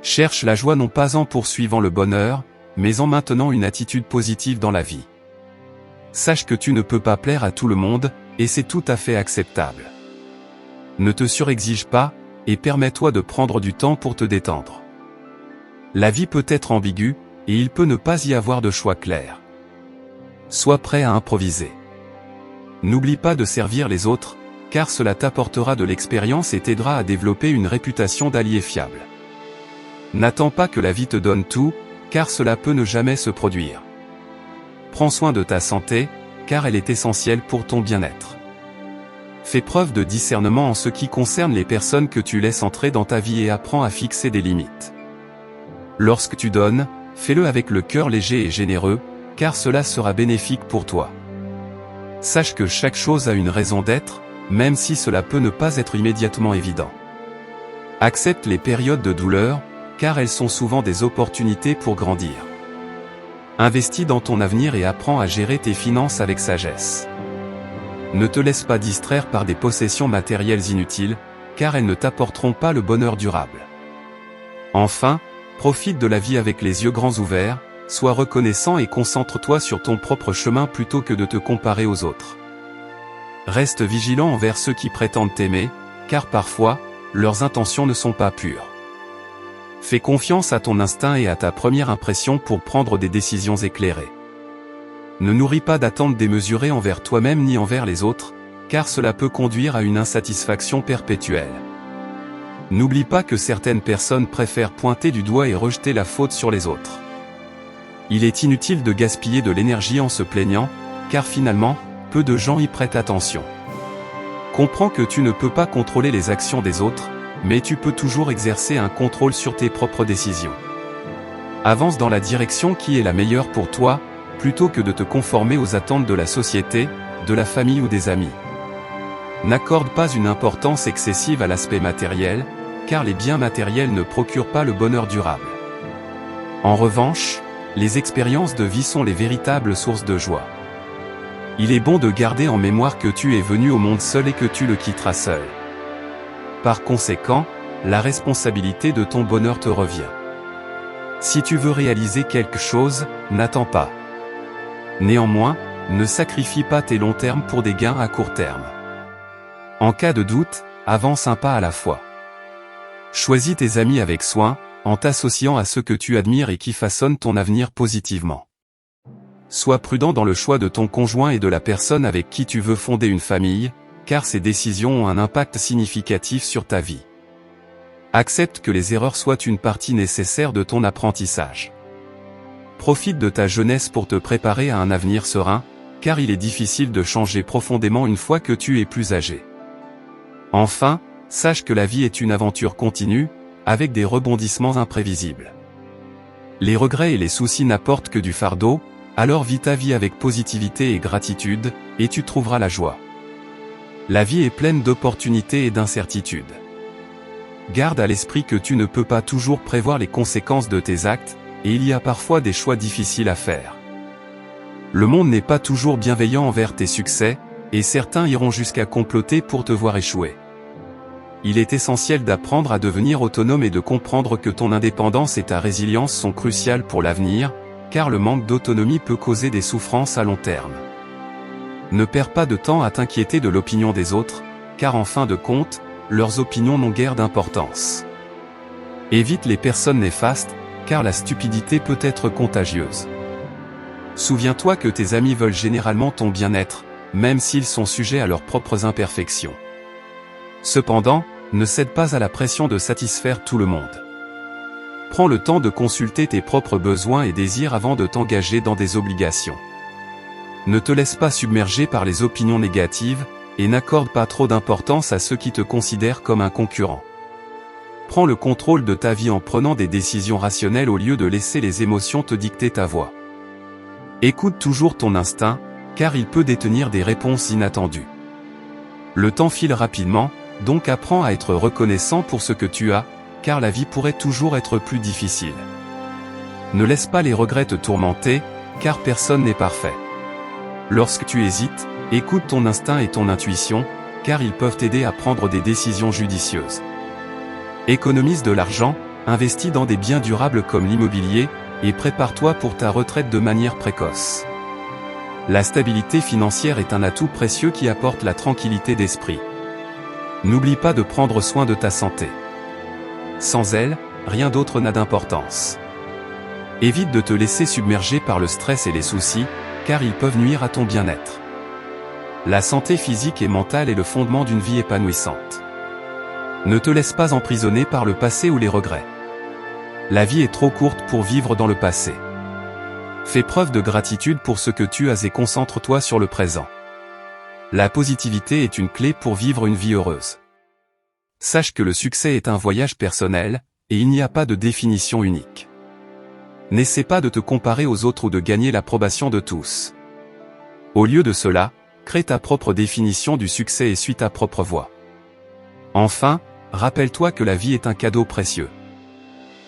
Cherche la joie non pas en poursuivant le bonheur, mais en maintenant une attitude positive dans la vie. Sache que tu ne peux pas plaire à tout le monde, et c'est tout à fait acceptable. Ne te surexige pas, et permets-toi de prendre du temps pour te détendre. La vie peut être ambiguë, et il peut ne pas y avoir de choix clair. Sois prêt à improviser. N'oublie pas de servir les autres, car cela t'apportera de l'expérience et t'aidera à développer une réputation d'allié fiable. N'attends pas que la vie te donne tout, car cela peut ne jamais se produire. Prends soin de ta santé, car elle est essentielle pour ton bien-être. Fais preuve de discernement en ce qui concerne les personnes que tu laisses entrer dans ta vie et apprends à fixer des limites. Lorsque tu donnes, fais-le avec le cœur léger et généreux, car cela sera bénéfique pour toi. Sache que chaque chose a une raison d'être, même si cela peut ne pas être immédiatement évident. Accepte les périodes de douleur, car elles sont souvent des opportunités pour grandir. Investis dans ton avenir et apprends à gérer tes finances avec sagesse. Ne te laisse pas distraire par des possessions matérielles inutiles, car elles ne t'apporteront pas le bonheur durable. Enfin, profite de la vie avec les yeux grands ouverts, sois reconnaissant et concentre-toi sur ton propre chemin plutôt que de te comparer aux autres. Reste vigilant envers ceux qui prétendent t'aimer, car parfois, leurs intentions ne sont pas pures. Fais confiance à ton instinct et à ta première impression pour prendre des décisions éclairées. Ne nourris pas d'attentes démesurées envers toi-même ni envers les autres, car cela peut conduire à une insatisfaction perpétuelle. N'oublie pas que certaines personnes préfèrent pointer du doigt et rejeter la faute sur les autres. Il est inutile de gaspiller de l'énergie en se plaignant, car finalement, peu de gens y prêtent attention. Comprends que tu ne peux pas contrôler les actions des autres, mais tu peux toujours exercer un contrôle sur tes propres décisions. Avance dans la direction qui est la meilleure pour toi, plutôt que de te conformer aux attentes de la société, de la famille ou des amis. N'accorde pas une importance excessive à l'aspect matériel, car les biens matériels ne procurent pas le bonheur durable. En revanche, les expériences de vie sont les véritables sources de joie. Il est bon de garder en mémoire que tu es venu au monde seul et que tu le quitteras seul. Par conséquent, la responsabilité de ton bonheur te revient. Si tu veux réaliser quelque chose, n'attends pas. Néanmoins, ne sacrifie pas tes longs termes pour des gains à court terme. En cas de doute, avance un pas à la fois. Choisis tes amis avec soin, en t'associant à ceux que tu admires et qui façonnent ton avenir positivement. Sois prudent dans le choix de ton conjoint et de la personne avec qui tu veux fonder une famille, car ces décisions ont un impact significatif sur ta vie. Accepte que les erreurs soient une partie nécessaire de ton apprentissage. Profite de ta jeunesse pour te préparer à un avenir serein, car il est difficile de changer profondément une fois que tu es plus âgé. Enfin, sache que la vie est une aventure continue, avec des rebondissements imprévisibles. Les regrets et les soucis n'apportent que du fardeau, alors vis ta vie avec positivité et gratitude, et tu trouveras la joie. La vie est pleine d'opportunités et d'incertitudes. Garde à l'esprit que tu ne peux pas toujours prévoir les conséquences de tes actes, et il y a parfois des choix difficiles à faire. Le monde n'est pas toujours bienveillant envers tes succès, et certains iront jusqu'à comploter pour te voir échouer. Il est essentiel d'apprendre à devenir autonome et de comprendre que ton indépendance et ta résilience sont cruciales pour l'avenir, car le manque d'autonomie peut causer des souffrances à long terme. Ne perds pas de temps à t'inquiéter de l'opinion des autres, car en fin de compte, leurs opinions n'ont guère d'importance. Évite les personnes néfastes, car la stupidité peut être contagieuse. Souviens-toi que tes amis veulent généralement ton bien-être, même s'ils sont sujets à leurs propres imperfections. Cependant, ne cède pas à la pression de satisfaire tout le monde. Prends le temps de consulter tes propres besoins et désirs avant de t'engager dans des obligations. Ne te laisse pas submerger par les opinions négatives, et n'accorde pas trop d'importance à ceux qui te considèrent comme un concurrent. Prends le contrôle de ta vie en prenant des décisions rationnelles au lieu de laisser les émotions te dicter ta voie. Écoute toujours ton instinct, car il peut détenir des réponses inattendues. Le temps file rapidement, donc apprends à être reconnaissant pour ce que tu as, car la vie pourrait toujours être plus difficile. Ne laisse pas les regrets te tourmenter, car personne n'est parfait. Lorsque tu hésites, écoute ton instinct et ton intuition, car ils peuvent t'aider à prendre des décisions judicieuses. Économise de l'argent, investis dans des biens durables comme l'immobilier, et prépare-toi pour ta retraite de manière précoce. La stabilité financière est un atout précieux qui apporte la tranquillité d'esprit. N'oublie pas de prendre soin de ta santé. Sans elle, rien d'autre n'a d'importance. Évite de te laisser submerger par le stress et les soucis, car ils peuvent nuire à ton bien-être. La santé physique et mentale est le fondement d'une vie épanouissante. Ne te laisse pas emprisonner par le passé ou les regrets. La vie est trop courte pour vivre dans le passé. Fais preuve de gratitude pour ce que tu as et concentre-toi sur le présent. La positivité est une clé pour vivre une vie heureuse. Sache que le succès est un voyage personnel, et il n'y a pas de définition unique. N'essaie pas de te comparer aux autres ou de gagner l'approbation de tous. Au lieu de cela, crée ta propre définition du succès et suis ta propre voie. Enfin, rappelle-toi que la vie est un cadeau précieux.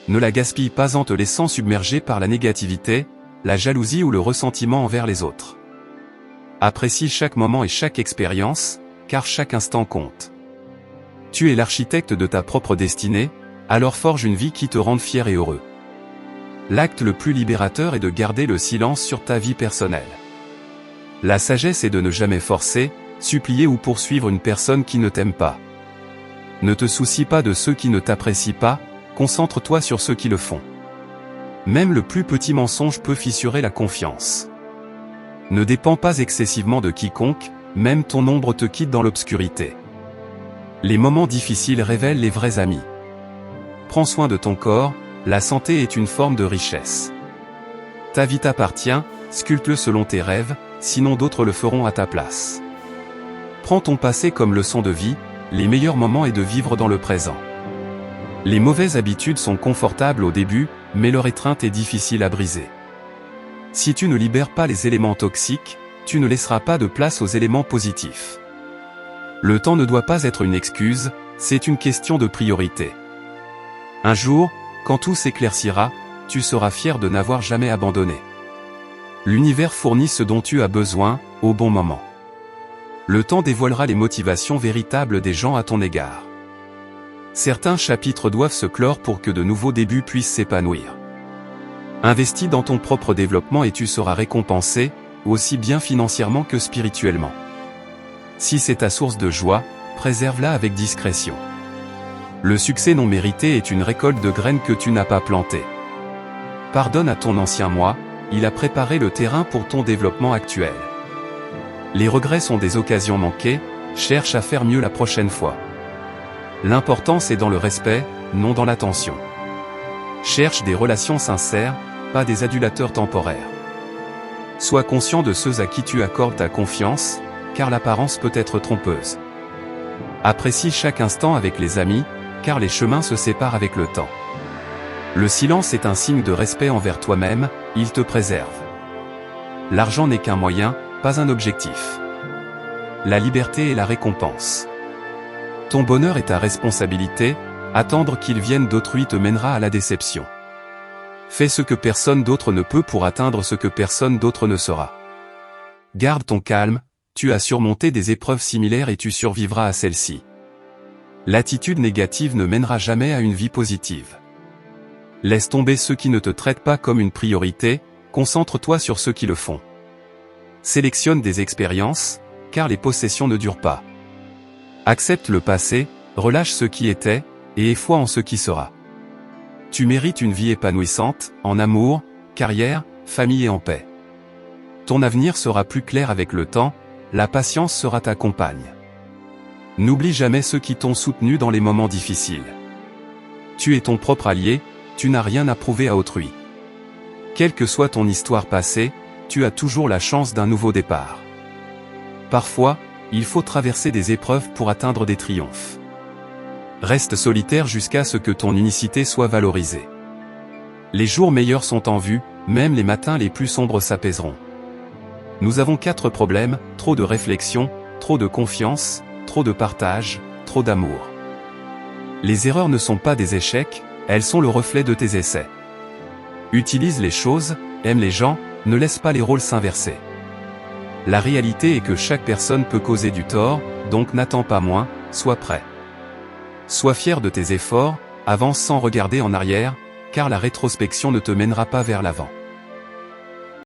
Ne la gaspille pas en te laissant submerger par la négativité, la jalousie ou le ressentiment envers les autres. Apprécie chaque moment et chaque expérience, car chaque instant compte. Tu es l'architecte de ta propre destinée, alors forge une vie qui te rende fier et heureux. L'acte le plus libérateur est de garder le silence sur ta vie personnelle. La sagesse est de ne jamais forcer, supplier ou poursuivre une personne qui ne t'aime pas. Ne te soucie pas de ceux qui ne t'apprécient pas, concentre-toi sur ceux qui le font. Même le plus petit mensonge peut fissurer la confiance. Ne dépends pas excessivement de quiconque, même ton ombre te quitte dans l'obscurité. Les moments difficiles révèlent les vrais amis. Prends soin de ton corps, la santé est une forme de richesse. Ta vie t'appartient, sculpte-le selon tes rêves, sinon d'autres le feront à ta place. Prends ton passé comme leçon de vie, les meilleurs moments est de vivre dans le présent. Les mauvaises habitudes sont confortables au début, mais leur étreinte est difficile à briser. Si tu ne libères pas les éléments toxiques, tu ne laisseras pas de place aux éléments positifs. Le temps ne doit pas être une excuse, c'est une question de priorité. Un jour, quand tout s'éclaircira, tu seras fier de n'avoir jamais abandonné. L'univers fournit ce dont tu as besoin, au bon moment. Le temps dévoilera les motivations véritables des gens à ton égard. Certains chapitres doivent se clore pour que de nouveaux débuts puissent s'épanouir. Investis dans ton propre développement et tu seras récompensé, aussi bien financièrement que spirituellement. Si c'est ta source de joie, préserve-la avec discrétion. Le succès non mérité est une récolte de graines que tu n'as pas plantées. Pardonne à ton ancien moi, il a préparé le terrain pour ton développement actuel. Les regrets sont des occasions manquées, cherche à faire mieux la prochaine fois. L'importance est dans le respect, non dans l'attention. Cherche des relations sincères, pas des adulateurs temporaires. Sois conscient de ceux à qui tu accordes ta confiance, car l'apparence peut être trompeuse. Apprécie chaque instant avec les amis, car les chemins se séparent avec le temps. Le silence est un signe de respect envers toi-même, il te préserve. L'argent n'est qu'un moyen, pas un objectif. La liberté est la récompense. Ton bonheur est ta responsabilité, attendre qu'il vienne d'autrui te mènera à la déception. Fais ce que personne d'autre ne peut pour atteindre ce que personne d'autre ne sera. Garde ton calme, tu as surmonté des épreuves similaires et tu survivras à celle-ci. L'attitude négative ne mènera jamais à une vie positive. Laisse tomber ceux qui ne te traitent pas comme une priorité, concentre-toi sur ceux qui le font. Sélectionne des expériences, car les possessions ne durent pas. Accepte le passé, relâche ce qui était, et aie foi en ce qui sera. Tu mérites une vie épanouissante, en amour, carrière, famille et en paix. Ton avenir sera plus clair avec le temps, la patience sera ta compagne. N'oublie jamais ceux qui t'ont soutenu dans les moments difficiles. Tu es ton propre allié, tu n'as rien à prouver à autrui. Quelle que soit ton histoire passée, tu as toujours la chance d'un nouveau départ. Parfois, il faut traverser des épreuves pour atteindre des triomphes. Reste solitaire jusqu'à ce que ton unicité soit valorisée. Les jours meilleurs sont en vue, même les matins les plus sombres s'apaiseront. Nous avons 4 problèmes, trop de réflexion, trop de confiance, trop de partage, trop d'amour. Les erreurs ne sont pas des échecs, elles sont le reflet de tes essais. Utilise les choses, aime les gens, ne laisse pas les rôles s'inverser. La réalité est que chaque personne peut causer du tort, donc n'attends pas moins, sois prêt. Sois fier de tes efforts, Avance sans regarder en arrière, car la rétrospection ne te mènera pas vers l'avant.